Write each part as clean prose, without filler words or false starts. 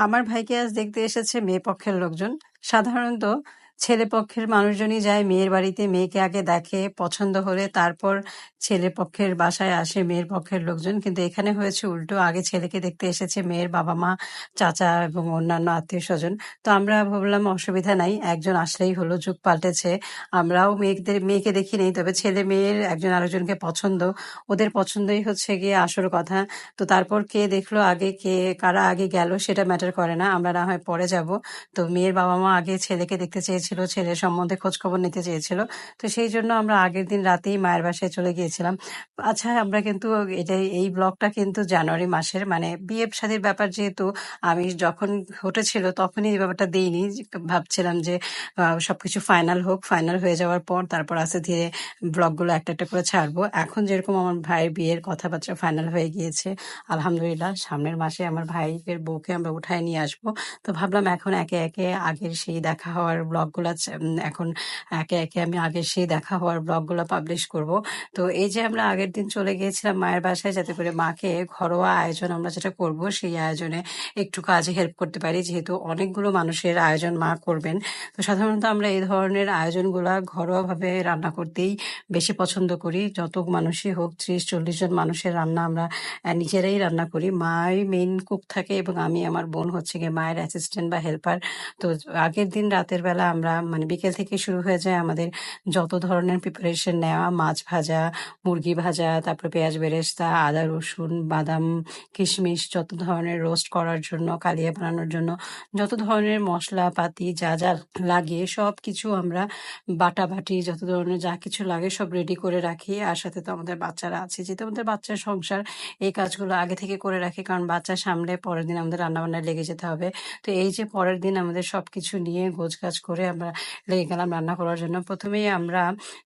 আমার ভাইকে আজ দেখতে এসেছে মেয়ে পক্ষের লোকজন। সাধারণত ছেলে পক্ষের মানুষজনই যায় মেয়ের বাড়িতে, মেয়েকে আগে দেখে, পছন্দ হলে তারপর ছেলে পক্ষের বাসায় আসে মেয়ের পক্ষের লোকজন। কিন্তু এখানে হয়েছে উল্টো, আগে ছেলেকে দেখতে এসেছে মেয়ের বাবা মা, চাচা এবং অন্যান্য আত্মীয় স্বজন। তো আমরা ভাবলাম অসুবিধা নাই, একজন আসলেই হলো, যুগ পাল্টেছে। আমরাও মেয়েকে দেখি নেই, তবে ছেলে মেয়ের একজন আরেকজনকে পছন্দ, ওদের পছন্দই হচ্ছে গিয়ে আসল কথা। তো তারপর কে দেখলো আগে, কারা আগে গেল সেটা ম্যাটার করে না, আমরা না হয় পরে যাব। তো মেয়ের বাবা মা আগে ছেলেকে দেখতে চেয়েছিল, ছেলের সম্বন্ধে খোঁজ খবর নিতে চেয়েছিল। তো সেই জন্য আমরা আগের দিন রাতেই মায়ের বাসায় চলে গিয়েছিলাম। আচ্ছা, আমরা কিন্তু এই ব্লগটা কিন্তু জানুয়ারি মাসের, মানে বিয়ে শাদীর ব্যাপার, যেহেতু আমি যখন ঘটেছিল তখনই এই ব্যাপারটা দিইনি। ভাবছিলাম যে সবকিছু ফাইনাল হোক, ফাইনাল হয়ে যাওয়ার পর তারপর আস্তে ধীরে ব্লগগুলো একটা একটা করে ছাড়বো। এখন যেরকম আমার ভাইয়ের বিয়ের কথাবার্তা ফাইনাল হয়ে গিয়েছে, আলহামদুলিল্লাহ, সামনের মাসে আমার ভাইয়ের বউকে আমরা উঠায় নিয়ে আসবো। তো ভাবলাম এখন একে একে আগের সেই দেখা হওয়ার ব্লগগুলো এখন একে একে আমি আগের সেই দেখা হওয়ার ব্লগগুলো পাবলিশ করব। তো এই যে আমরা আগের দিন চলে গিয়েছিলাম মায়ের বাসায়, যাতে করে মাকে ঘরোয়া আয়োজন আমরা যেটা করব সেই আয়োজনে একটু কাজে হেল্প করতে পারি, যেহেতু অনেকগুলো মানুষের আয়োজন মা করবেন। তো সাধারণত আমরা এই ধরনের আয়োজনগুলা ঘরোয়াভাবে রান্না করতেই বেশি পছন্দ করি। যত মানুষই হোক, 30-40 জন মানুষের রান্না আমরা নিজেরাই রান্না করি। মাই মেইন কুক থাকে এবং আমি, আমার বোন হচ্ছে গিয়ে মায়ের অ্যাসিস্ট্যান্ট বা হেল্পার। তো আগের দিন রাতের বেলা আমরা, মানে বিকেল থেকে শুরু হয়ে যায় আমাদের যত ধরনের প্রিপারেশন নেওয়া, মাছ ভাজা, মুরগি ভাজা, তারপরে পেঁয়াজ বেরেস্তা, আদা রসুন, বাদাম, কিশমিশ, যত ধরনের রোস্ট করার জন্য, কালিয়া বানানোর জন্য যত ধরনের মশলাপাতি যা যা লাগে সব কিছু আমরা বাটাবাটি, যত ধরনের যা কিছু লাগে সব রেডি করে রাখি। আর সাথে তো আমাদের বাচ্চারা আছে, যেহেতু আমাদের বাচ্চার সংসার, এই কাজগুলো আগে থেকে করে রাখি, কারণ বাচ্চা সামলে পরের দিন আমাদের রান্নাবান্নায় লেগে যেতে হবে। তো এই যে পরের দিন আমাদের সবকিছু নিয়ে গোছগাছ করে আমরা লেগে গেলাম রান্না করার জন্য। প্রথমেই আমরা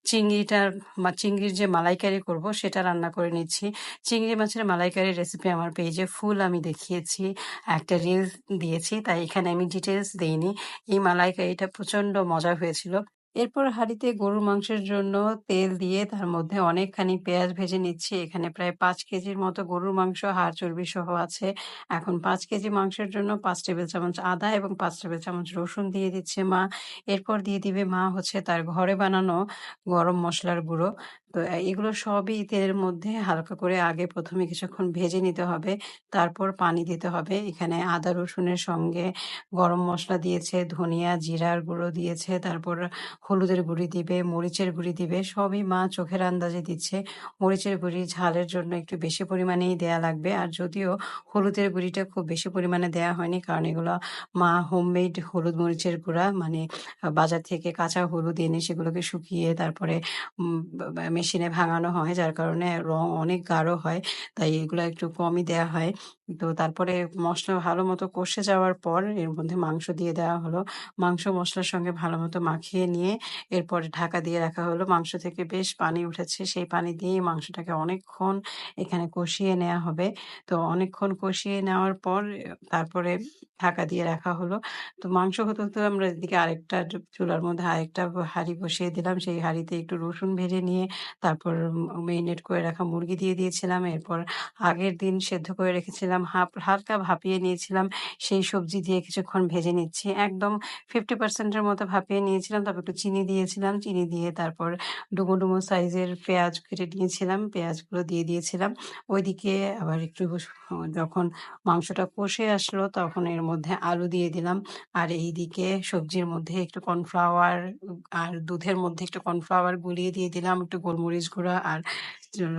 চিংড়ির যে মালাইকারি করব সেটা রান্না করে নিচ্ছি। চিংড়ি মাছের মালাইকারির রেসিপি আমার পেজে ফুল আমি দেখিয়েছি, একটা রিলস দিয়েছি, তাই এখানে আমি ডিটেলস দেইনি। এই মালাইকারিটা প্রচন্ড মজা হয়েছিল। এরপর হাঁড়িতে গরুর মাংসের জন্য তেল দিয়ে তার মধ্যে অনেকখানি পেঁয়াজ ভেজে নিচ্ছি। এখানে প্রায় 5 কেজির মতো গরুর মাংস, হাড় চর্বি সহ আছে। এখন 5 কেজি মাংসের জন্য 5 টেবিল চামচ আদা এবং 5 টেবিল চামচ রসুন দিয়ে দিচ্ছে মা। এরপর দিয়ে দিবে মা হচ্ছে তার ঘরে বানানো গরম মশলার গুঁড়ো। তো এগুলো সবই তেলের মধ্যে হালকা করে আগে প্রথমে কিছুক্ষণ ভেজে নিতে হবে, তারপর পানি দিতে হবে। এখানে আদা রসুনের সঙ্গে গরম মসলা দিয়েছে, ধনিয়া জিরার গুঁড়ো দিয়েছে, তারপর হলুদের গুঁড়ি দিবে, মরিচের গুঁড়ি দিবে, সবই মা চোখের আন্দাজে দিচ্ছে। মরিচের গুঁড়ি ঝালের জন্য একটু বেশি পরিমাণেই দেয়া লাগবে, আর যদিও হলুদের গুঁড়িটা খুব বেশি পরিমাণে দেয়া হয়নি, কারণ এগুলো মা হোমমেড হলুদ মরিচের গুঁড়া, মানে বাজার থেকে কাঁচা হলুদ এনে সেগুলোকে শুকিয়ে তারপরে মেশিনে ভাঙানো হয়, যার কারণে রং অনেক গাঢ় হয়, তাই এগুলো একটু কমই দেয়া হয়। তো তারপরে মসলা ভালো মতো কষে যাওয়ার পর এর মধ্যে মাংস দিয়ে দেওয়া হলো। মাংস মসলার সঙ্গে ভালো মতো মাখিয়ে নিয়ে এরপরে ঢাকা দিয়ে রাখা হলো। মাংস থেকে বেশ পানি উঠেছে, সেই পানি দিয়েই মাংসটাকে অনেকক্ষণ এখানে কষিয়ে নেওয়া হবে। তো অনেকক্ষণ কষিয়ে নেওয়ার পর তারপরে ঢাকা দিয়ে রাখা হলো। তো মাংস হতে হতে আমরা এদিকে আরেকটা চুলার মধ্যে আরেকটা হাঁড়ি বসিয়ে দিলাম। সেই হাঁড়িতে একটু রসুন ভেজে নিয়ে তারপর মেরিনেট করে রাখা মুরগি দিয়ে দিয়েছিলাম। এরপর আগের দিন সেদ্ধ করে রেখেছিলাম, হালকা ভাপিয়ে নিয়েছিলাম, সেই সবজি দিয়ে কিছুক্ষণ ভেজে নিচ্ছি। একদম 50% এর মতো ভাপিয়ে নিয়েছিলাম, তারপর একটু চিনি দিয়েছিলাম। চিনি দিয়ে তারপর ডুমো ডুমো সাইজের পেঁয়াজ কেটে নিয়েছিলাম, পেঁয়াজগুলো দিয়ে দিয়েছিলাম। ওইদিকে আবার একটু যখন মাংসটা কষে আসলো তখন এর মধ্যে আলু দিয়ে দিলাম। আর এইদিকে সবজির মধ্যে একটু কর্নফ্লাওয়ার আর দুধের মধ্যে একটু কর্নফ্লাওয়ার গুলিয়ে দিয়ে দিলাম, একটু গোলমরিচ গুঁড়া আর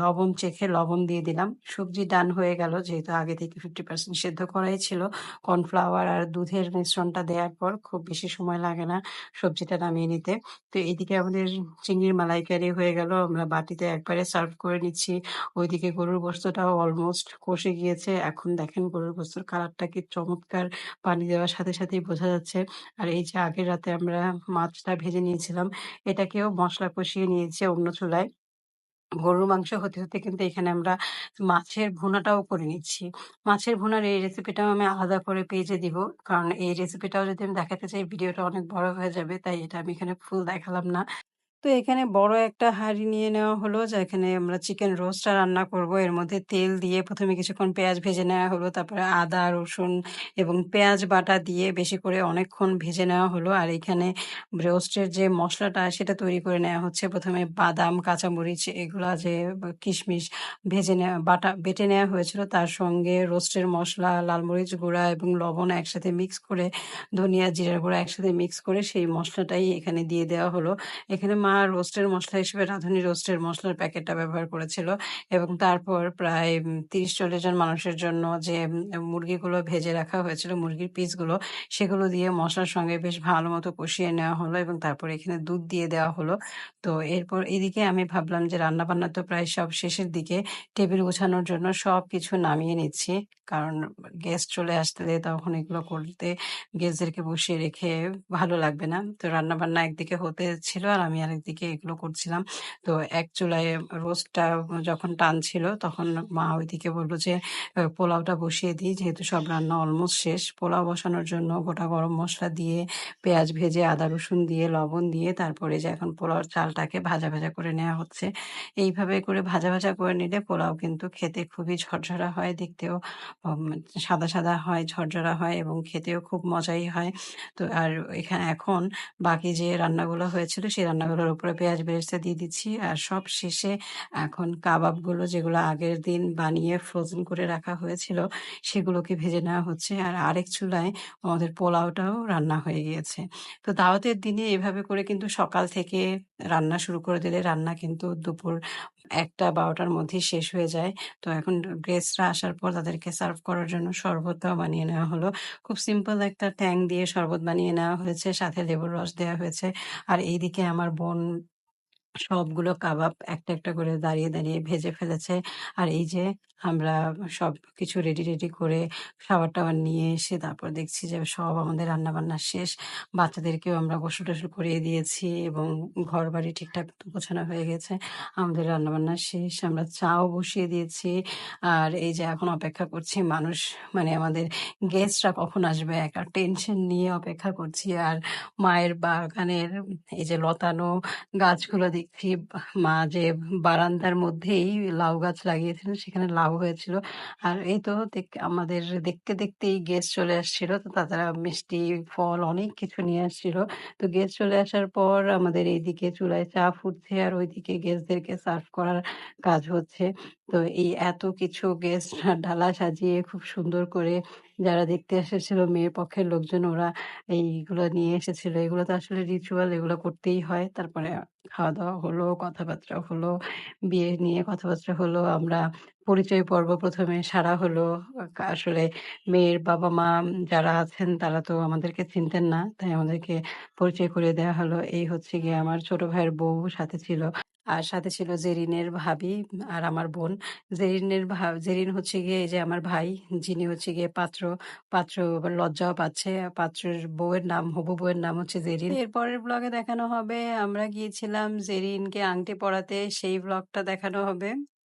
লবণ চেখে লবণ দিয়ে দিলাম। সবজি ডান হয়ে গেল, যেহেতু আগে থেকে 50% সেদ্ধ করাই ছিল। কর্নফ্লাওয়ার আর দুধের মিশ্রণটা দেওয়ার পর খুব বেশি সময় লাগে না সবজিটা নামিয়ে নিতে। তো এইদিকে আমাদের চিংড়ির মালাইকারি হয়ে গেল, আমরা বাটিতে একবারে সার্ভ করে নিচ্ছি। ওইদিকে গরুর গোস্তটাও অলমোস্ট কষে গিয়েছে। এখন দেখেন গরুর গোস্তর কালারটা কি চমৎকার, পানি দেওয়ার সাথে সাথেই বোঝা যাচ্ছে। আর এই যে আগের রাতে আমরা মাছটা ভেজে নিয়েছিলাম, এটাকেও মশলা কষিয়ে নিয়েছি অন্য চুলায়। গরুর মাংস হতে হতে কিন্তু এখানে আমরা মাছের ভুনাটাও করে নিচ্ছি। মাছের ভুনার এই রেসিপিটাও আমি আলাদা করে পেজে দিব, কারণ এই রেসিপিটাও যদি আমি দেখাতে চাই ভিডিওটা অনেক বড় হয়ে যাবে, তাই এটা আমি এখানে ফুল দেখালাম না। তো তো এখানে বড় একটা হাঁড়ি নিয়ে নেওয়া হলো যেখানে আমরা চিকেন রোস্টটা রান্না করব। এর মধ্যে তেল দিয়ে ১ম এ কিছুক্ষণ পেঁয়াজ ভেজে নেওয়া হলো। তারপরে আদা, রসুন এবং পেঁয়াজ বাটা দিয়ে বেশি করে অনেকক্ষণ ভেজে নেওয়া হলো। আর এখানে রোস্টের যে মসলাটা সেটা তৈরি করে নেওয়া হচ্ছে। ১ম এ বাদাম, কাঁচামরিচ এগুলা যে কিশমিশ ভেজে নেওয়া বেটে নেওয়া হয়েছিল তার সঙ্গে রোস্টের মসলা, লাল মরিচ গুঁড়া এবং লবণ একসাথে মিক্স করে ধনিয়া, জিরার গুঁড়া একসাথে মিক্স করে সেই মসলাটাই এখানে দিয়ে দেওয়া হলো। এখানে মা রোস্টের মসলা হিসেবে রাঁধুনি রোস্টের মসলার প্যাকেটটা ব্যবহার করেছিল এবং তারপর প্রায় ৩০-৪০ জন মানুষের জন্য যে মুরগিগুলো ভেজে রাখা হয়েছিল, মুরগির পিসগুলো, সেগুলো দিয়ে মসলার সঙ্গে বেশ ভালো মতো কষিয়ে নেওয়া হলো এবং তারপর এখানে দুধ দিয়ে দেওয়া হলো। তো এরপর এদিকে আমি ভাবলাম যে রান্নাবান্না তো প্রায় সব শেষের দিকে, টেবিল গোছানোর জন্য সবকিছু নামিয়ে নিচ্ছি। কারণ গেস্ট চলে আসলে তখন এগুলো করতে গেস্টদেরকে বসিয়ে রেখে ভালো লাগবে না। তো রান্নাবান্না একদিকে হতে ছিল আর আমি আরেকদিকে এগুলো করছিলাম। তো এক চুলায় রোস্টটা যখন টানছিল তখন মা ওইদিকে বলল যে পোলাওটা বসিয়ে দিই যেহেতু সব রান্না অলমোস্ট শেষ। পোলাও বসানোর জন্য গোটা গরম মসলা দিয়ে, পেঁয়াজ ভেজে, আদা রসুন দিয়ে, লবণ দিয়ে তারপরে যে এখন পোলাওর চালটাকে ভাজা, ভাজা করে নেওয়া হচ্ছে। এইভাবে করে ভাজা, ভাজা করে নিলে পোলাও কিন্তু খেতে খুবই ঝরঝরা হয়, দেখতেও উম সাদা, সাদা হয়, ঝরঝরা হয় এবং খেতেও খুব মজাই হয়। তো আর এখন বাকি যে রান্নাগুলো হয়েছিল সেই রান্নাগুলোর উপরে পেঁয়াজ বেরেস্তা দিয়ে দিচ্ছি। আর সবশেষে এখন কাবাবগুলো যেগুলো আগের দিন বানিয়ে ফ্রোজেন করে রাখা হয়েছিল সেগুলোকে ভেজে নেওয়া হচ্ছে। আর আরেক চুলায় আমাদের পোলাওটাও রান্না হয়ে গিয়েছে। তো দাওয়াতের দিনে এভাবে করে কিন্তু সকাল থেকে রান্না শুরু করে দিলে রান্না কিন্তু দুপুর ১টা-১২টার মধ্যেই শেষ হয়ে যায়। তো এখন গেস্টরা আসার পর তাদেরকে সার্ভ করার জন্য শরবতটাও বানিয়ে নেওয়া হলো। খুব সিম্পল একটা ট্যাং দিয়ে শরবত বানিয়ে নেওয়া হয়েছে, সাথে লেবুর রস দেওয়া হয়েছে। আর এইদিকে আমার বোন সবগুলো কাবাব একটা, একটা করে দাঁড়িয়ে, দাঁড়িয়ে ভেজে ফেলেছে। আর এই যে আমরা সবকিছু রেডি করে খাবার-টাবার নিয়ে এসে তারপর দেখছি যে সব আমাদের রান্নাবান্না শেষ। বাচ্চাদেরকেও আমরা গোসল-টোসল করিয়ে দিয়েছি এবং ঘরবাড়ি ঠিকঠাক মতো গোছানো হয়ে গেছে। আমাদের রান্নাবান্না শেষ। আমরা চাও বসিয়ে দিয়েছি। আর এই যে এখন অপেক্ষা করছি মানুষ মানে আমাদের গেস্টরা কখন আসবে একটা টেনশন নিয়ে অপেক্ষা করছি। আর মায়ের বাগানের এই যে লতানো গাছগুলো দেখছি মা যে বারান্দার মধ্যেই লাউ গাছ লাগিয়েছিলেন সেখানে লাউ হয়েছিল। আর এই তো আমাদের দেখতে, দেখতেই গেস্ট চলে আসছিল। তো তারা মিষ্টি, ফল অনেক কিছু নিয়ে আসছিল। তো গেস্ট চলে আসার পর আমাদের এইদিকে চুলায় চা ফুটছে আর ওইদিকে গেস্টদেরকে সার্ভ করার কাজ হচ্ছে। তো এই এত কিছু গেস্ট ডালা সাজিয়ে খুব সুন্দর করে যারা দেখতে এসেছিল মেয়ে পক্ষের লোকজন ওরা এইগুলো নিয়ে এসেছিল। এগুলো তো আসলে রিচুয়াল, এগুলো করতেই হয়। তারপরে খাওয়া-দাওয়া হলো, কথাবার্তা হলো, বিয়ে নিয়ে কথাবার্তা হলো। আমরা পরিচয় পর্ব ১ম এ সারা হলো। আসলে মেয়ের বাবা-মা যারা আছেন তারা তো আমাদেরকে চিনতেন না। তাই আমাদেরকে পরিচয় করিয়ে দেওয়া হলো। এই হচ্ছে গিয়ে আমার ছোট ভাইয়ের বউ সাথে ছিল। আর সাথে ছিল জেরিনের ভাবি আর আমার বোন। জেরিন হচ্ছে গিয়ে এই যে আমার ভাই, যিনি হচ্ছে গিয়ে পাত্র। পাত্র আবার লজ্জাও পাচ্ছে। পাত্রের বউয়ের নাম, হবু বউয়ের নাম হচ্ছে জেরিন। এরপরের ব্লগে দেখানো হবে আমরা গিয়েছিলাম জেরিনকে আংটি পরাতে, সেই ব্লগটা দেখানো হবে।